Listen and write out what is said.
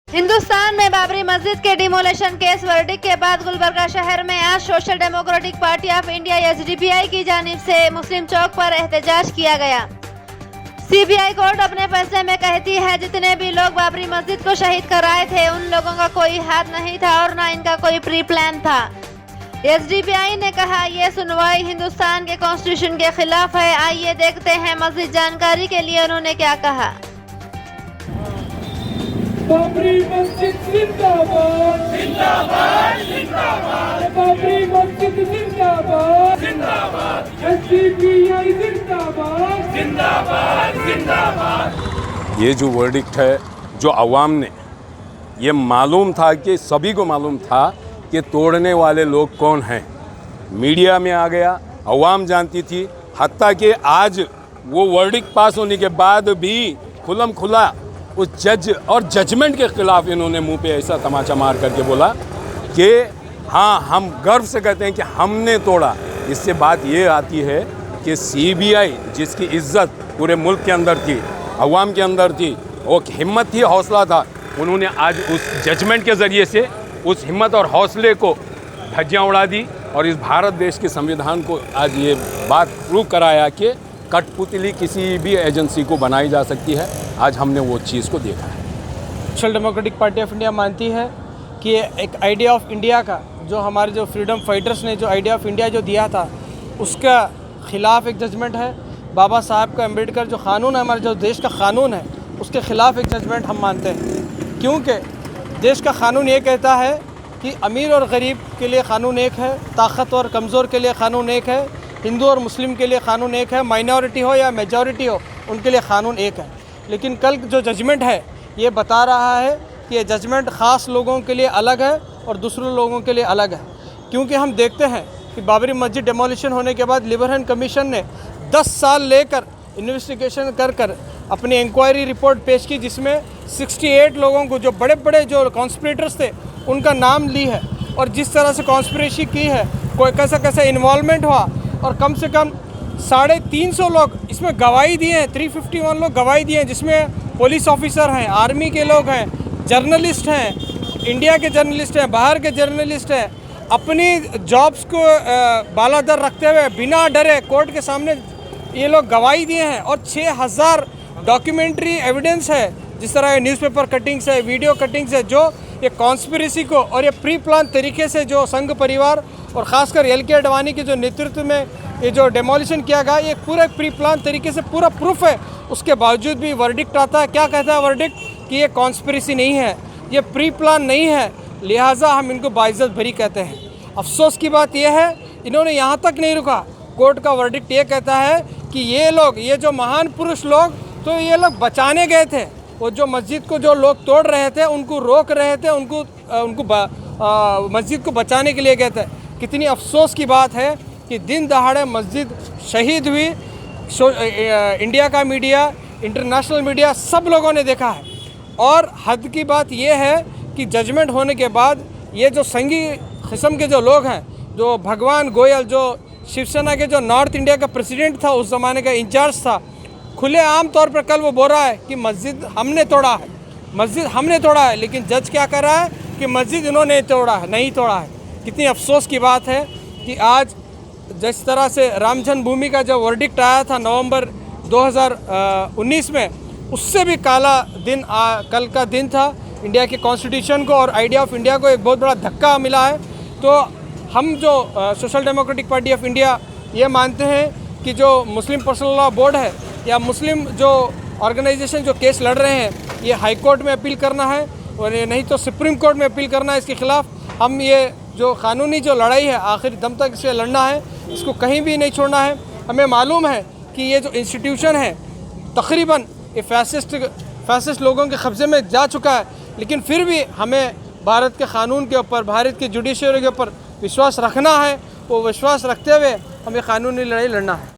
हिंदुस्तान में बाबरी मस्जिद के डिमोलेशन केस वर्डिक्ट के बाद गुलबर्गा शहर में आज social democratic party of India SDPI की जानिब से मुस्लिम चौक पर एहतजाज किया गया। सीबीआई कोर्ट अपने फैसले में कहती है जितने भी लोग बाबरी मस्जिद को शहीद कराए थे उन लोगों का कोई हाथ नहीं था और न इनका कोई प्री प्लान था। एसडीपीआई ने कहा यह सुनवाई हिंदुस्तान के कॉन्स्टिट्यूशन के खिलाफ है। आइए देखते हैं मजीद जानकारी के लिए उन्होंने क्या कहा। बाबरी मस्जिद जिंदाबाद जिंदाबाद जिंदाबाद, बाबरी मस्जिद जिंदाबाद जिंदाबाद, एसडीपीआई जिंदाबाद जिंदाबाद जिंदाबाद। ये जो वर्डिक्ट है, जो अवाम ने, ये मालूम था कि सभी को मालूम था कि तोड़ने वाले लोग कौन हैं। मीडिया में आ गया, अवाम जानती थी। हत्ता कि आज वो वर्डिक्ट पास होने के बाद भी खुलम खुला उस जज और जजमेंट के ख़िलाफ़ इन्होंने मुंह पे ऐसा तमाचा मार करके बोला कि हाँ, हम गर्व से कहते हैं कि हमने तोड़ा। इससे बात ये आती है कि सीबीआई जिसकी इज्जत पूरे मुल्क के अंदर थी, अवाम के अंदर थी, वो हिम्मत थी, हौसला था, उन्होंने आज उस जजमेंट के ज़रिए से उस हिम्मत और हौसले को धज्जियाँ उड़ा दी और इस भारत देश के संविधान को आज ये बात प्रूव कराया कि कठपुतली किसी भी एजेंसी को बनाई जा सकती है। आज हमने वो चीज़ को देखा है। Social democratic party of India मानती है कि एक आइडिया ऑफ इंडिया का जो हमारे जो फ्रीडम फाइटर्स ने जो आइडिया ऑफ इंडिया जो दिया था उसका ख़िलाफ़ एक जजमेंट है। बाबा साहब का अम्बेडकर जो क़ानून है, हमारे जो देश का क़ानून है, उसके ख़िलाफ़ एक जजमेंट हम मानते हैं। क्योंकि देश का क़ानून ये कहता है कि अमीर और गरीब के लिए क़ानून एक है, ताकत और कमज़ोर के लिए क़ानून एक है, हिंदू और मुस्लिम के लिए क़ानून एक है, माइनॉरिटी हो या मेजॉरिटी हो उनके लिए क़ानून एक है। लेकिन कल जो जजमेंट है ये बता रहा है कि ये जजमेंट ख़ास लोगों के लिए अलग है और दूसरे लोगों के लिए अलग है। क्योंकि हम देखते हैं कि बाबरी मस्जिद डेमोलिशन होने के बाद लिबरल कमीशन ने 10 साल लेकर इन्वेस्टिगेशन कर अपनी इंक्वायरी रिपोर्ट पेश की, जिसमें 68 लोगों को, जो बड़े बड़े जो कॉन्स्पिरेटर्स थे, उनका नाम ली है और जिस तरह से कॉन्स्पिरेसी की है, कोई कैसा इन्वॉल्वमेंट हुआ और कम से कम 350 लोग इसमें गवाही दिए हैं। 351 लोग गवाही दिए हैं, जिसमें पुलिस ऑफिसर हैं, आर्मी के लोग हैं, जर्नलिस्ट हैं, इंडिया के जर्नलिस्ट हैं, बाहर के जर्नलिस्ट हैं। अपनी जॉब्स को बालादर रखते हुए बिना डरे कोर्ट के सामने ये लोग गवाही दिए हैं और 6000 डॉक्यूमेंट्री एविडेंस है, जिस तरह ये न्यूज़पेपर कटिंग्स है, वीडियो कटिंग्स है, जो ये कॉन्स्पिरेसी को और ये प्री प्लान तरीके से जो संघ परिवार और ख़ासकर एल.के. अडवाणी के जो नेतृत्व में ये जो डेमोलिशन किया गया, ये पूरा प्री प्लान तरीके से पूरा प्रूफ है। उसके बावजूद भी वर्डिक्ट आता है, क्या कहता है वर्डिक्ट कि ये कॉन्स्पिरेसी नहीं है, ये प्री प्लान नहीं है, लिहाजा हम इनको बाइज्जत बरी कहते हैं। अफसोस की बात यह है, इन्होंने यहाँ तक नहीं रुका। कोर्ट का वर्डिक्ट ये कहता है कि ये लोग, ये जो महान पुरुष लोग, तो ये लोग बचाने गए थे। वो जो मस्जिद को जो लोग तोड़ रहे थे, उनको रोक रहे थे, उनको मस्जिद को बचाने के लिए गए थे। कितनी अफसोस की बात है कि दिन दहाड़े मस्जिद शहीद हुई। इंडिया का मीडिया, इंटरनेशनल मीडिया, सब लोगों ने देखा है। और हद की बात यह है कि जजमेंट होने के बाद ये जो संघी किस्म के जो लोग हैं, जो भगवान गोयल, जो शिवसेना के जो नॉर्थ इंडिया का प्रेसिडेंट था, उस ज़माने का इंचार्ज था, खुले आम तौर पर कल वो बोल रहा है कि मस्जिद हमने तोड़ा है, मस्जिद हमने तोड़ा है। लेकिन जज क्या कर रहा है कि मस्जिद इन्होंने तोड़ा है, नहीं तोड़ा है। कितनी अफसोस की बात है कि आज जिस तरह से राम जन्मभूमि का जो वर्डिक्ट आया था नवंबर 2019 में, उससे भी काला दिन कल का दिन था। इंडिया के कॉन्स्टिट्यूशन को और आइडिया ऑफ इंडिया को एक बहुत बड़ा धक्का मिला है। तो हम जो social democratic party of India ये मानते हैं कि जो मुस्लिम पर्सनल लॉ बोर्ड है या मुस्लिम जो ऑर्गेनाइजेशन जो केस लड़ रहे हैं, ये हाई कोर्ट में अपील करना है और नहीं तो सुप्रीम कोर्ट में अपील करना है इसके ख़िलाफ़। हम ये जो कानूनी जो लड़ाई है आखिरी दम तक इसे लड़ना है, इसको कहीं भी नहीं छोड़ना है। हमें मालूम है कि ये जो इंस्टीट्यूशन है तकरीबन ये फैसिस्ट लोगों के कब्ज़े में जा चुका है, लेकिन फिर भी हमें भारत के क़ानून के ऊपर, भारत की जुडिशरी के ऊपर विश्वास रखना है। वो विश्वास रखते हुए हमें कानूनी लड़ाई लड़ना है।